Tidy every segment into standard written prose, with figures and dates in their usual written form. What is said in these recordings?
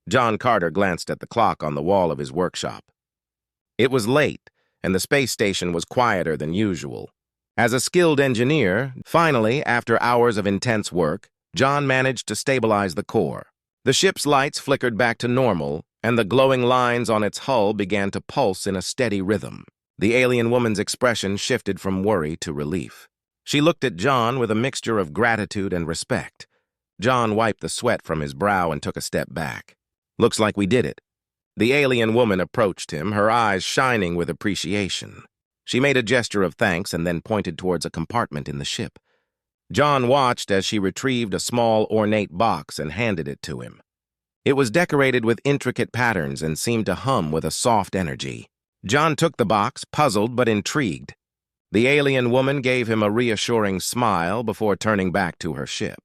John Carter glanced at the clock on the wall of his workshop. It was late, and the space station was quieter than usual. As a skilled engineer, finally, after hours of intense work, John managed to stabilize the core. The ship's lights flickered back to normal, and the glowing lines on its hull began to pulse in a steady rhythm. The alien woman's expression shifted from worry to relief. She looked at John with a mixture of gratitude and respect. John wiped the sweat from his brow and took a step back. "Looks like we did it." The alien woman approached him, her eyes shining with appreciation. She made a gesture of thanks and then pointed towards a compartment in the ship. John watched as she retrieved a small, ornate box and handed it to him. It was decorated with intricate patterns and seemed to hum with a soft energy. John took the box, puzzled but intrigued. The alien woman gave him a reassuring smile before turning back to her ship.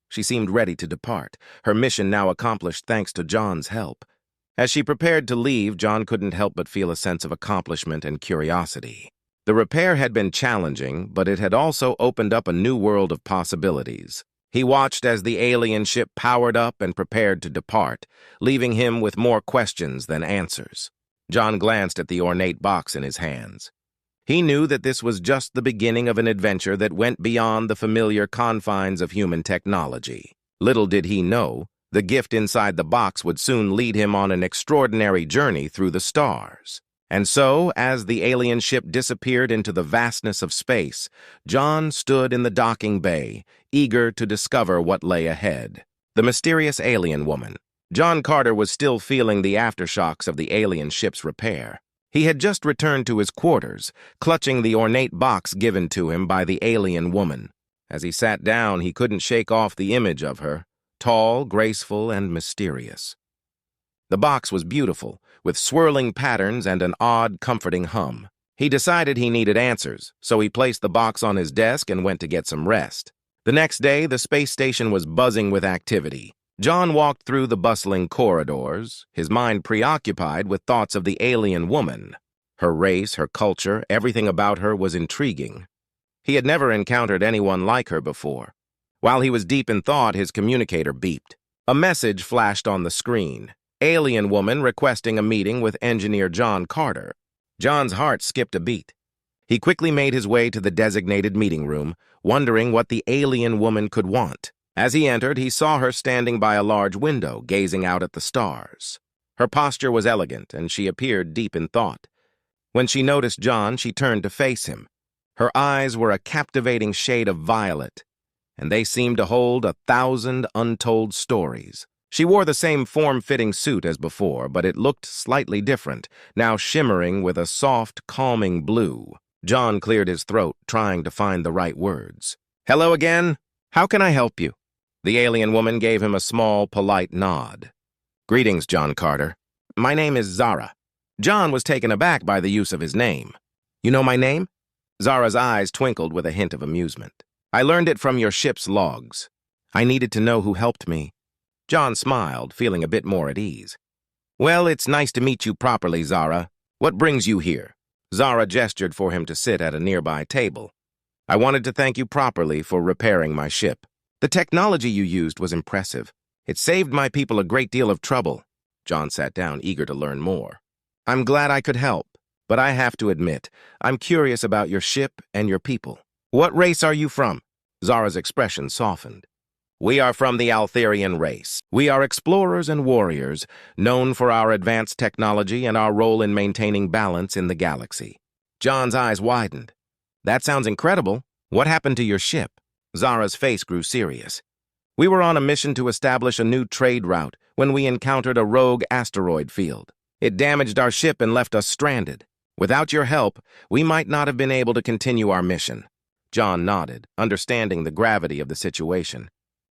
She seemed ready to depart, her mission now accomplished thanks to John's help. As she prepared to leave, John couldn't help but feel a sense of accomplishment and curiosity. The repair had been challenging, but it had also opened up a new world of possibilities. He watched as the alien ship powered up and prepared to depart, leaving him with more questions than answers. John glanced at the ornate box in his hands. He knew that this was just the beginning of an adventure that went beyond the familiar confines of human technology. Little did he know, the gift inside the box would soon lead him on an extraordinary journey through the stars. And so, as the alien ship disappeared into the vastness of space, John stood in the docking bay, eager to discover what lay ahead. The mysterious alien woman. John Carter was still feeling the aftershocks of the alien ship's repair. He had just returned to his quarters, clutching the ornate box given to him by the alien woman. As he sat down, he couldn't shake off the image of her, tall, graceful, and mysterious. The box was beautiful, with swirling patterns and an odd, comforting hum. He decided he needed answers, so he placed the box on his desk and went to get some rest. The next day, the space station was buzzing with activity. John walked through the bustling corridors, his mind preoccupied with thoughts of the alien woman. Her race, her culture, everything about her was intriguing. He had never encountered anyone like her before. While he was deep in thought, his communicator beeped. A message flashed on the screen. Alien woman requesting a meeting with engineer John Carter. John's heart skipped a beat. He quickly made his way to the designated meeting room, wondering what the alien woman could want. As he entered, he saw her standing by a large window, gazing out at the stars. Her posture was elegant, and she appeared deep in thought. When she noticed John, she turned to face him. Her eyes were a captivating shade of violet, and they seemed to hold 1,000 untold stories. She wore the same form-fitting suit as before, but it looked slightly different, now shimmering with a soft, calming blue. John cleared his throat, trying to find the right words. "Hello again. How can I help you?" The alien woman gave him a small, polite nod. "Greetings, John Carter. My name is Zara." John was taken aback by the use of his name. "You know my name?" Zara's eyes twinkled with a hint of amusement. "I learned it from your ship's logs. I needed to know who helped me." John smiled, feeling a bit more at ease. "Well, it's nice to meet you properly, Zara. What brings you here?" Zara gestured for him to sit at a nearby table. "I wanted to thank you properly for repairing my ship. The technology you used was impressive. It saved my people a great deal of trouble." John sat down, eager to learn more. "I'm glad I could help, but I have to admit, I'm curious about your ship and your people. What race are you from?" Zara's expression softened. "We are from the Altherian race. We are explorers and warriors, known for our advanced technology and our role in maintaining balance in the galaxy." John's eyes widened. "That sounds incredible. What happened to your ship?" Zara's face grew serious. "We were on a mission to establish a new trade route when we encountered a rogue asteroid field. It damaged our ship and left us stranded. Without your help, we might not have been able to continue our mission." John nodded, understanding the gravity of the situation.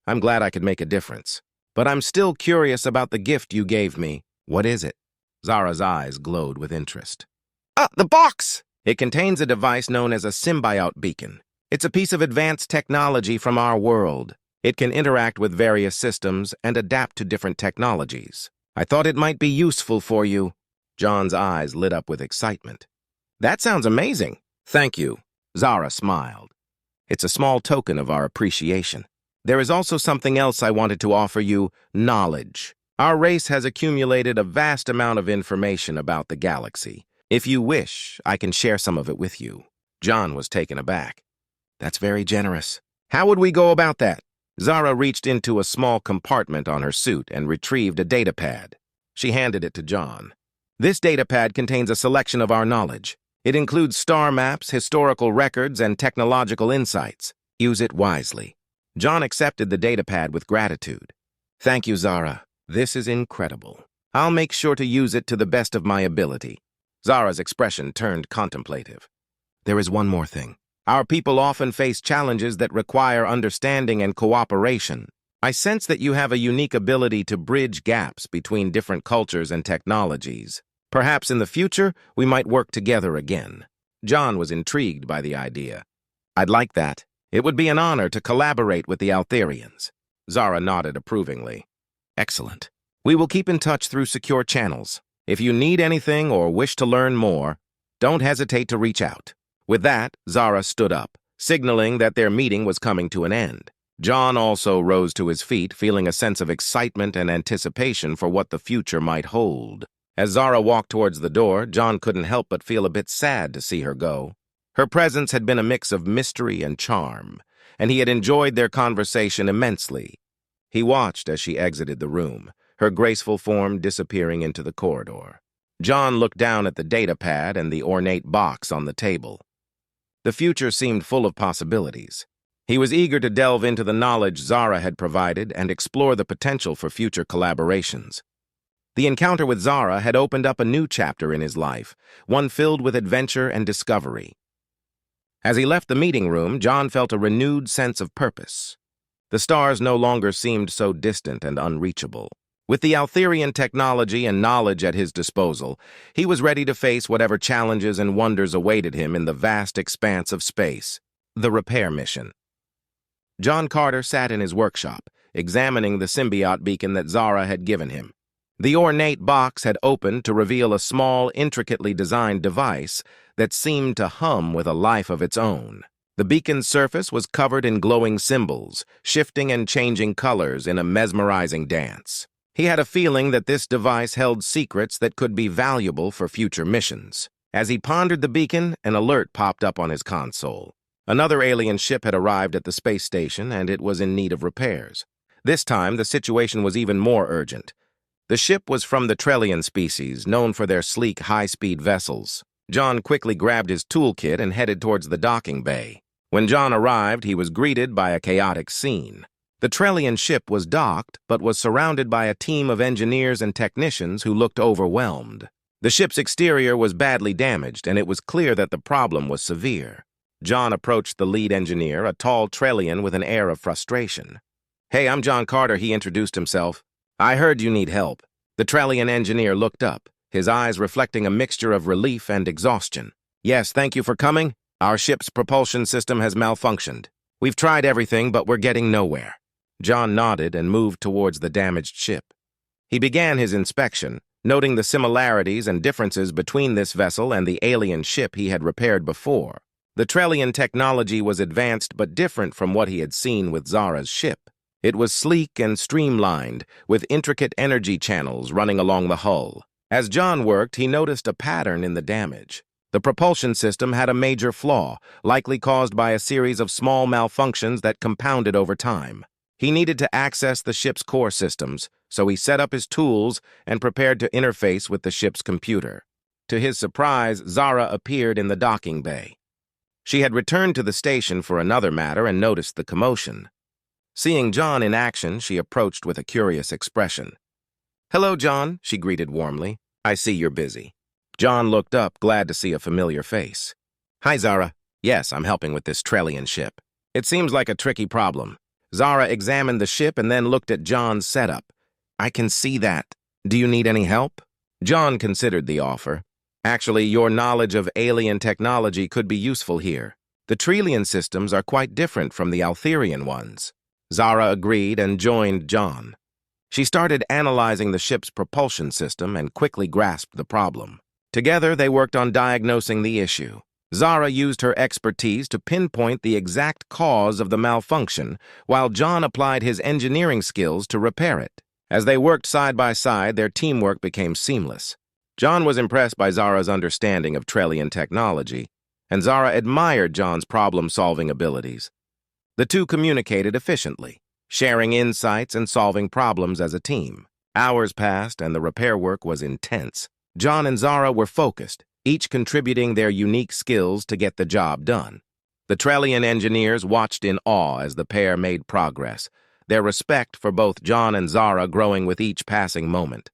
"I'm glad I could make a difference. But I'm still curious about the gift you gave me. What is it?" Zara's eyes glowed with interest. The box! It contains a device known as a symbiote beacon. It's a piece of advanced technology from our world. It can interact with various systems and adapt to different technologies. I thought it might be useful for you." John's eyes lit up with excitement. "That sounds amazing." "Thank you." Zara smiled. "It's a small token of our appreciation. There is also something else I wanted to offer you, knowledge. Our race has accumulated a vast amount of information about the galaxy. If you wish, I can share some of it with you." John was taken aback. "That's very generous. How would we go about that?" Zara reached into a small compartment on her suit and retrieved a datapad. She handed it to John. "This datapad contains a selection of our knowledge. It includes star maps, historical records, and technological insights. Use it wisely." John accepted the datapad with gratitude. "Thank you, Zara. This is incredible. I'll make sure to use it to the best of my ability." Zara's expression turned contemplative. "There is one more thing. Our people often face challenges that require understanding and cooperation. I sense that you have a unique ability to bridge gaps between different cultures and technologies. Perhaps in the future, we might work together again." John was intrigued by the idea. "I'd like that. It would be an honor to collaborate with the Altherians." Zara nodded approvingly. "Excellent. We will keep in touch through secure channels. If you need anything or wish to learn more, don't hesitate to reach out." With that, Zara stood up, signaling that their meeting was coming to an end. John also rose to his feet, feeling a sense of excitement and anticipation for what the future might hold. As Zara walked towards the door, John couldn't help but feel a bit sad to see her go. Her presence had been a mix of mystery and charm, and he had enjoyed their conversation immensely. He watched as she exited the room, her graceful form disappearing into the corridor. John looked down at the datapad and the ornate box on the table. The future seemed full of possibilities. He was eager to delve into the knowledge Zara had provided and explore the potential for future collaborations. The encounter with Zara had opened up a new chapter in his life, one filled with adventure and discovery. As he left the meeting room, John felt a renewed sense of purpose. The stars no longer seemed so distant and unreachable. With the Altherian technology and knowledge at his disposal, he was ready to face whatever challenges and wonders awaited him in the vast expanse of space. The repair mission. John Carter sat in his workshop, examining the symbiote beacon that Zara had given him. The ornate box had opened to reveal a small, intricately designed device that seemed to hum with a life of its own. The beacon's surface was covered in glowing symbols, shifting and changing colors in a mesmerizing dance. He had a feeling that this device held secrets that could be valuable for future missions. As he pondered the beacon, an alert popped up on his console. Another alien ship had arrived at the space station, and it was in need of repairs. This time, the situation was even more urgent. The ship was from the Trellian species, known for their sleek, high-speed vessels. John quickly grabbed his toolkit and headed towards the docking bay. When John arrived, he was greeted by a chaotic scene. The Trellian ship was docked, but was surrounded by a team of engineers and technicians who looked overwhelmed. The ship's exterior was badly damaged, and it was clear that the problem was severe. John approached the lead engineer, a tall Trellian with an air of frustration. "Hey, I'm John Carter," he introduced himself. "I heard you need help." The Trellian engineer looked up, his eyes reflecting a mixture of relief and exhaustion. "Yes, thank you for coming. Our ship's propulsion system has malfunctioned. We've tried everything, but we're getting nowhere." John nodded and moved towards the damaged ship. He began his inspection, noting the similarities and differences between this vessel and the alien ship he had repaired before. The Trellian technology was advanced but different from what he had seen with Zara's ship. It was sleek and streamlined, with intricate energy channels running along the hull. As John worked, he noticed a pattern in the damage. The propulsion system had a major flaw, likely caused by a series of small malfunctions that compounded over time. He needed to access the ship's core systems, so he set up his tools and prepared to interface with the ship's computer. To his surprise, Zara appeared in the docking bay. She had returned to the station for another matter and noticed the commotion. Seeing John in action, she approached with a curious expression. "Hello, John," she greeted warmly. "I see you're busy." John looked up, glad to see a familiar face. "Hi, Zara. Yes, I'm helping with this Trellian ship. It seems like a tricky problem." Zara examined the ship and then looked at John's setup. "I can see that. Do you need any help?" John considered the offer. "Actually, your knowledge of alien technology could be useful here. The Trellian systems are quite different from the Altherian ones." Zara agreed and joined John. She started analyzing the ship's propulsion system and quickly grasped the problem. Together, they worked on diagnosing the issue. Zara used her expertise to pinpoint the exact cause of the malfunction, while John applied his engineering skills to repair it. As they worked side by side, their teamwork became seamless. John was impressed by Zara's understanding of Trellian technology, and Zara admired John's problem-solving abilities. The two communicated efficiently, sharing insights and solving problems as a team. Hours passed, and the repair work was intense. John and Zara were focused, each contributing their unique skills to get the job done. The Trellian engineers watched in awe as the pair made progress, their respect for both John and Zara growing with each passing moment.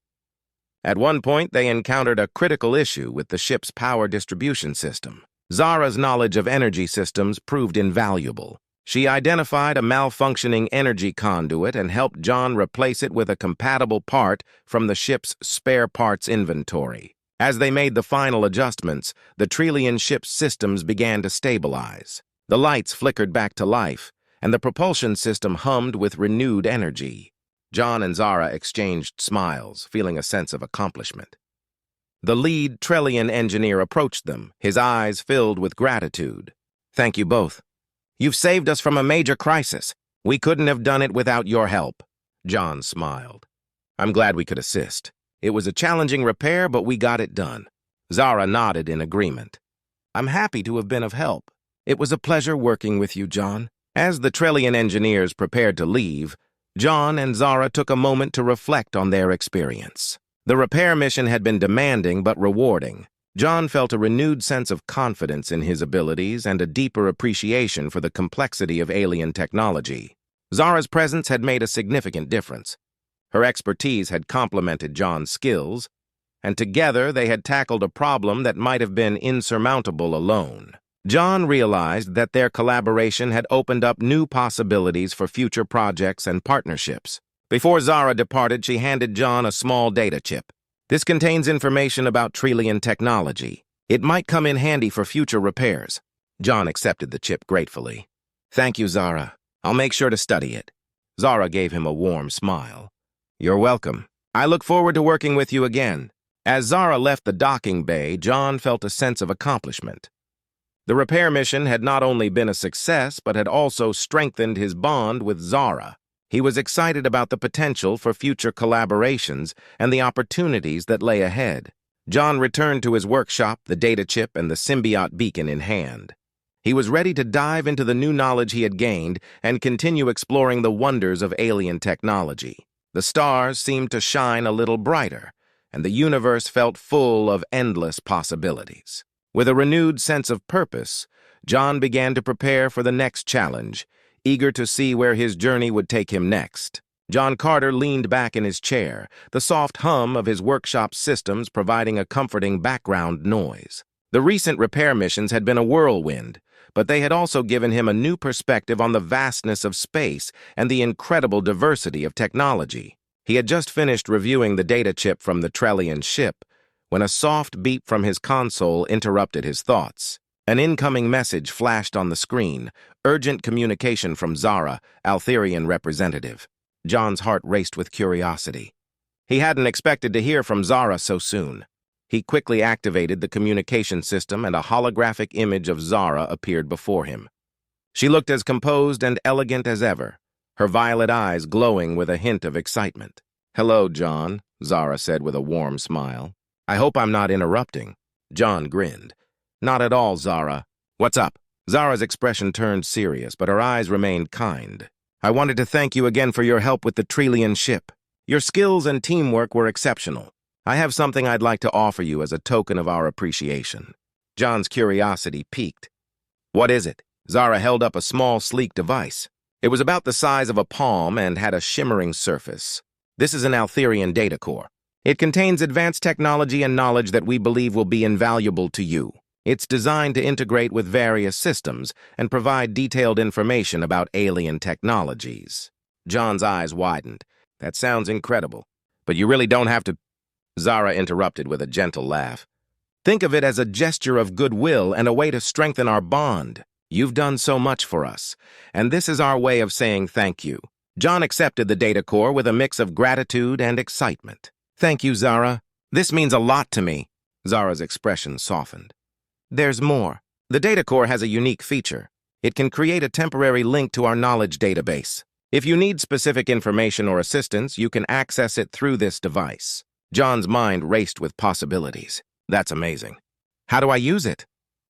At one point, they encountered a critical issue with the ship's power distribution system. Zara's knowledge of energy systems proved invaluable. She identified a malfunctioning energy conduit and helped John replace it with a compatible part from the ship's spare parts inventory. As they made the final adjustments, the Trellian ship's systems began to stabilize. The lights flickered back to life, and the propulsion system hummed with renewed energy. John and Zara exchanged smiles, feeling a sense of accomplishment. The lead Trellian engineer approached them, his eyes filled with gratitude. "Thank you both. You've saved us from a major crisis. We couldn't have done it without your help." John smiled. "I'm glad we could assist. It was a challenging repair, but we got it done." Zara nodded in agreement. "I'm happy to have been of help. It was a pleasure working with you, John." As the Trellian engineers prepared to leave, John and Zara took a moment to reflect on their experience. The repair mission had been demanding but rewarding. John felt a renewed sense of confidence in his abilities and a deeper appreciation for the complexity of alien technology. Zara's presence had made a significant difference. Her expertise had complemented John's skills, and together they had tackled a problem that might have been insurmountable alone. John realized that their collaboration had opened up new possibilities for future projects and partnerships. Before Zara departed, she handed John a small data chip. "This contains information about Trellian technology. It might come in handy for future repairs." John accepted the chip gratefully. "Thank you, Zara. I'll make sure to study it." Zara gave him a warm smile. "You're welcome. I look forward to working with you again." As Zara left the docking bay, John felt a sense of accomplishment. The repair mission had not only been a success, but had also strengthened his bond with Zara. He was excited about the potential for future collaborations and the opportunities that lay ahead. John returned to his workshop, the data chip and the symbiote beacon in hand. He was ready to dive into the new knowledge he had gained and continue exploring the wonders of alien technology. The stars seemed to shine a little brighter, and the universe felt full of endless possibilities. With a renewed sense of purpose, John began to prepare for the next challenge, eager to see where his journey would take him next. John Carter leaned back in his chair, the soft hum of his workshop systems providing a comforting background noise. The recent repair missions had been a whirlwind, but they had also given him a new perspective on the vastness of space and the incredible diversity of technology. He had just finished reviewing the data chip from the Trellian ship when a soft beep from his console interrupted his thoughts. An incoming message flashed on the screen, urgent communication from Zara, Altherian representative. John's heart raced with curiosity. He hadn't expected to hear from Zara so soon. He quickly activated the communication system and a holographic image of Zara appeared before him. She looked as composed and elegant as ever, her violet eyes glowing with a hint of excitement. "Hello, John," Zara said with a warm smile. "I hope I'm not interrupting." John grinned. "Not at all, Zara. What's up?" Zara's expression turned serious, but her eyes remained kind. "I wanted to thank you again for your help with the Trellian ship. Your skills and teamwork were exceptional. I have something I'd like to offer you as a token of our appreciation." John's curiosity piqued. "What is it?" Zara held up a small, sleek device. It was about the size of a palm and had a shimmering surface. "This is an Altherian data core. It contains advanced technology and knowledge that we believe will be invaluable to you. It's designed to integrate with various systems and provide detailed information about alien technologies." John's eyes widened. "That sounds incredible. But you really don't have to—" Zara interrupted with a gentle laugh. "Think of it as a gesture of goodwill and a way to strengthen our bond. You've done so much for us, and this is our way of saying thank you." John accepted the data core with a mix of gratitude and excitement. "Thank you, Zara. This means a lot to me." Zara's expression softened. "There's more. The data core has a unique feature. It can create a temporary link to our knowledge database. If you need specific information or assistance, you can access it through this device. John's mind raced with possibilities. That's amazing. How do I use it?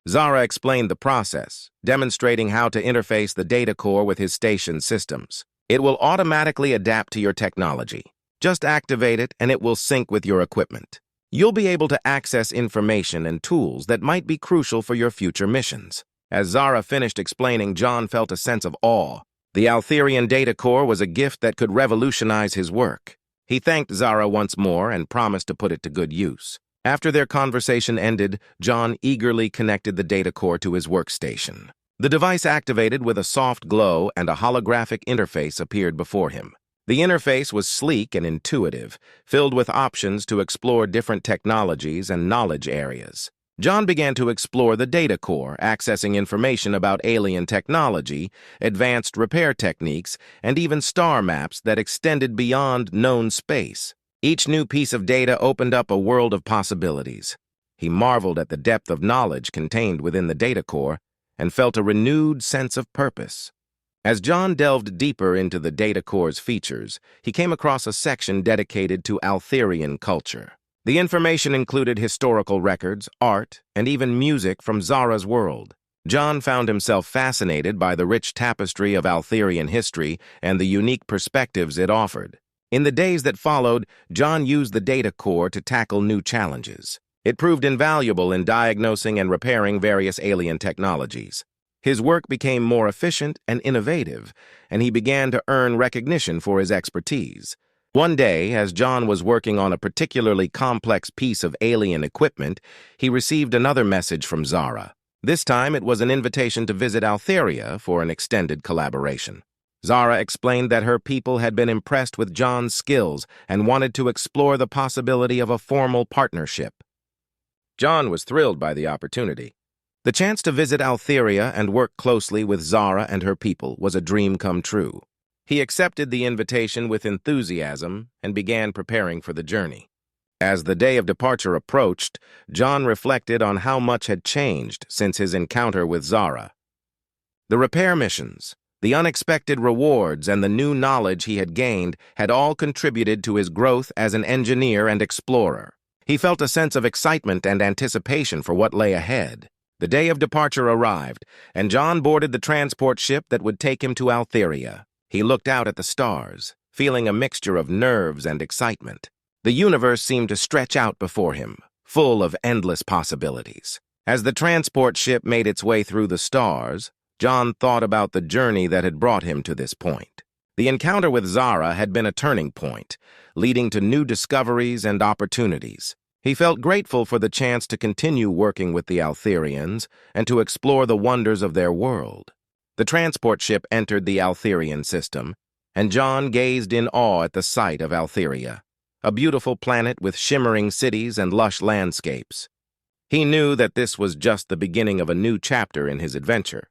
Zara explained the process, demonstrating how to interface the data core with his station systems. It will automatically adapt to your technology. Just activate it and it will sync with your equipment. You'll be able to access information and tools that might be crucial for your future missions. As Zara finished explaining, John felt a sense of awe. The Altherian data core was a gift that could revolutionize his work. He thanked Zara once more and promised to put it to good use. After their conversation ended, John eagerly connected the data core to his workstation. The device activated with a soft glow and a holographic interface appeared before him. The interface was sleek and intuitive, filled with options to explore different technologies and knowledge areas. John began to explore the data core, accessing information about alien technology, advanced repair techniques, and even star maps that extended beyond known space. Each new piece of data opened up a world of possibilities. He marveled at the depth of knowledge contained within the data core and felt a renewed sense of purpose. As John delved deeper into the data core's features, he came across a section dedicated to Altherian culture. The information included historical records, art, and even music from Zara's world. John found himself fascinated by the rich tapestry of Altherian history and the unique perspectives it offered. In the days that followed, John used the data core to tackle new challenges. It proved invaluable in diagnosing and repairing various alien technologies. His work became more efficient and innovative, and he began to earn recognition for his expertise. One day, as John was working on a particularly complex piece of alien equipment, he received another message from Zara. This time, it was an invitation to visit Altheria for an extended collaboration. Zara explained that her people had been impressed with John's skills and wanted to explore the possibility of a formal partnership. John was thrilled by the opportunity. The chance to visit Altheria and work closely with Zara and her people was a dream come true. He accepted the invitation with enthusiasm and began preparing for the journey. As the day of departure approached, John reflected on how much had changed since his encounter with Zara. The repair missions, the unexpected rewards, and the new knowledge he had gained had all contributed to his growth as an engineer and explorer. He felt a sense of excitement and anticipation for what lay ahead. The day of departure arrived, and John boarded the transport ship that would take him to Altheria. He looked out at the stars, feeling a mixture of nerves and excitement. The universe seemed to stretch out before him, full of endless possibilities. As the transport ship made its way through the stars, John thought about the journey that had brought him to this point. The encounter with Zara had been a turning point, leading to new discoveries and opportunities. He felt grateful for the chance to continue working with the Altherians and to explore the wonders of their world. The transport ship entered the Altherian system, and John gazed in awe at the sight of Altheria, a beautiful planet with shimmering cities and lush landscapes. He knew that this was just the beginning of a new chapter in his adventure.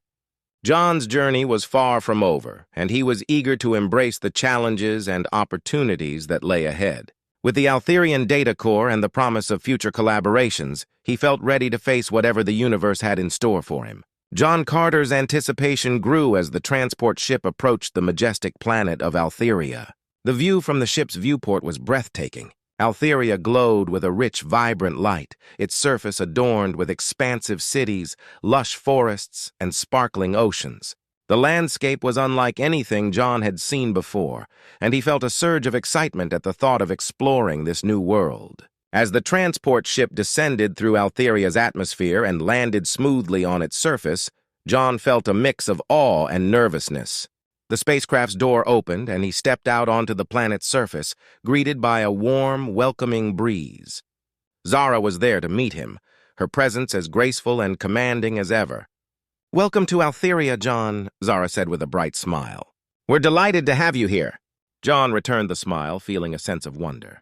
John's journey was far from over, and he was eager to embrace the challenges and opportunities that lay ahead. With the Altherian data core and the promise of future collaborations, he felt ready to face whatever the universe had in store for him. John Carter's anticipation grew as the transport ship approached the majestic planet of Altheria. The view from the ship's viewport was breathtaking. Altheria glowed with a rich, vibrant light, its surface adorned with expansive cities, lush forests, and sparkling oceans. The landscape was unlike anything John had seen before, and he felt a surge of excitement at the thought of exploring this new world. As the transport ship descended through Altheria's atmosphere and landed smoothly on its surface, John felt a mix of awe and nervousness. The spacecraft's door opened, and he stepped out onto the planet's surface, greeted by a warm, welcoming breeze. Zara was there to meet him, her presence as graceful and commanding as ever. "Welcome to Altheria, John," Zara said with a bright smile. "We're delighted to have you here." John returned the smile, feeling a sense of wonder.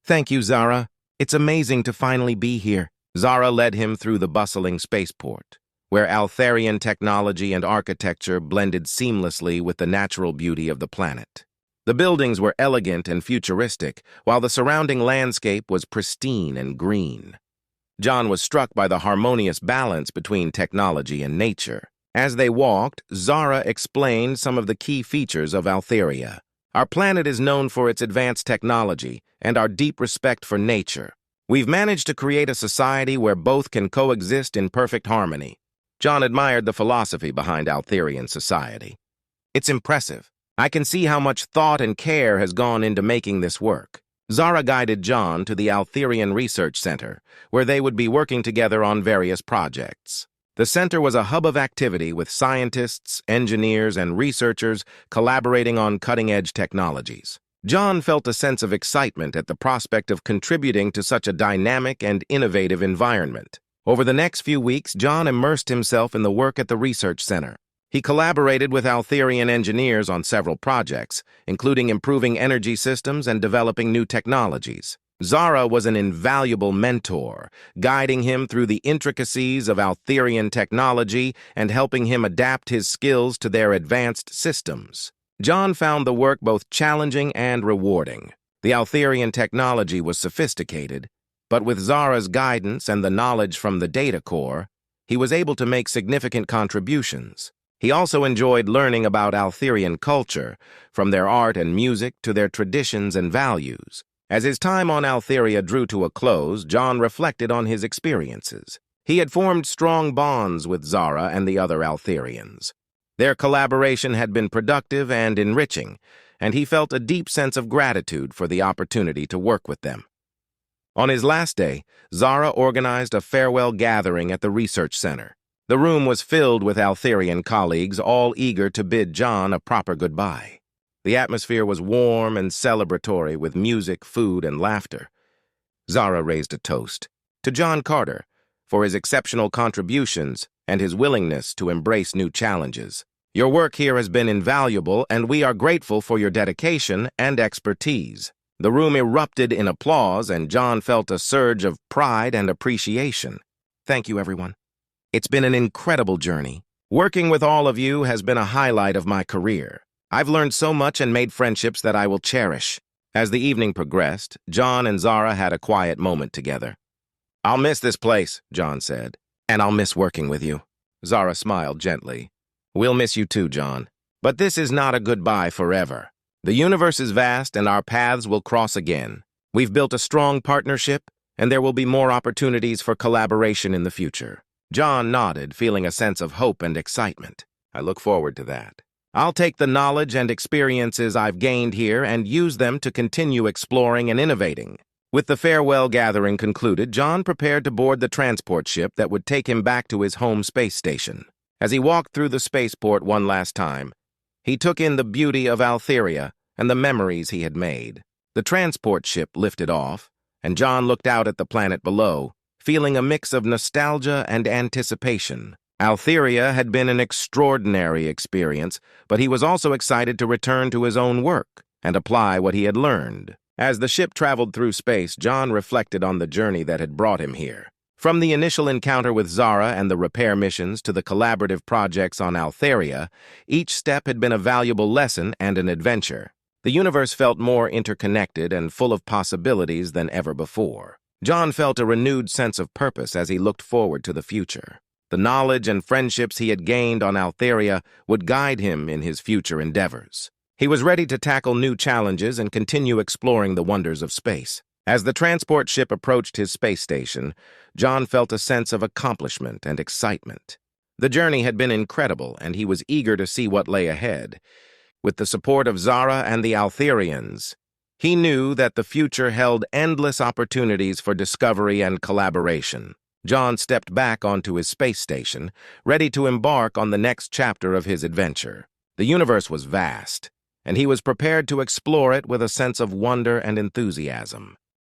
"Thank you, Zara. It's amazing to finally be here." Zara led him through the bustling spaceport, where Altherian technology and architecture blended seamlessly with the natural beauty of the planet. The buildings were elegant and futuristic, while the surrounding landscape was pristine and green. John was struck by the harmonious balance between technology and nature. As they walked, Zara explained some of the key features of Altheria. Our planet is known for its advanced technology and our deep respect for nature. We've managed to create a society where both can coexist in perfect harmony. John admired the philosophy behind Altherian society. It's impressive. I can see how much thought and care has gone into making this work. Zara guided John to the Altherian Research Center, where they would be working together on various projects. The center was a hub of activity with scientists, engineers, and researchers collaborating on cutting-edge technologies. John felt a sense of excitement at the prospect of contributing to such a dynamic and innovative environment. Over the next few weeks, John immersed himself in the work at the research center. He collaborated with Altherian engineers on several projects, including improving energy systems and developing new technologies. Zara was an invaluable mentor, guiding him through the intricacies of Altherian technology and helping him adapt his skills to their advanced systems. John found the work both challenging and rewarding. The Altherian technology was sophisticated, but with Zara's guidance and the knowledge from the data core, he was able to make significant contributions. He also enjoyed learning about Altherian culture, from their art and music to their traditions and values. As his time on Altheria drew to a close, John reflected on his experiences. He had formed strong bonds with Zara and the other Altherians. Their collaboration had been productive and enriching, and he felt a deep sense of gratitude for the opportunity to work with them. On his last day, Zara organized a farewell gathering at the research center. The room was filled with Altherian colleagues, all eager to bid John a proper goodbye. The atmosphere was warm and celebratory with music, food, and laughter. Zara raised a toast to John Carter for his exceptional contributions and his willingness to embrace new challenges. Your work here has been invaluable, and we are grateful for your dedication and expertise. The room erupted in applause, and John felt a surge of pride and appreciation. Thank you, everyone. It's been an incredible journey. Working with all of you has been a highlight of my career. I've learned so much and made friendships that I will cherish. As the evening progressed, John and Zara had a quiet moment together. I'll miss this place, John said, and I'll miss working with you. Zara smiled gently. We'll miss you too, John. But this is not a goodbye forever. The universe is vast and our paths will cross again. We've built a strong partnership, and there will be more opportunities for collaboration in the future. John nodded, feeling a sense of hope and excitement. I look forward to that. I'll take the knowledge and experiences I've gained here and use them to continue exploring and innovating. With the farewell gathering concluded, John prepared to board the transport ship that would take him back to his home space station. As he walked through the spaceport one last time, he took in the beauty of Altheria and the memories he had made. The transport ship lifted off, and John looked out at the planet below, feeling a mix of nostalgia and anticipation. Altheria had been an extraordinary experience, but he was also excited to return to his own work and apply what he had learned. As the ship traveled through space, John reflected on the journey that had brought him here. From the initial encounter with Zara and the repair missions to the collaborative projects on Altheria, each step had been a valuable lesson and an adventure. The universe felt more interconnected and full of possibilities than ever before. John felt a renewed sense of purpose as he looked forward to the future. The knowledge and friendships he had gained on Altheria would guide him in his future endeavors. He was ready to tackle new challenges and continue exploring the wonders of space. As the transport ship approached his space station, John felt a sense of accomplishment and excitement. The journey had been incredible, and he was eager to see what lay ahead. With the support of Zara and the Altherians, he knew that the future held endless opportunities for discovery and collaboration. John stepped back onto his space station, ready to embark on the next chapter of his adventure. The universe was vast, and he was prepared to explore it with a sense of wonder and enthusiasm.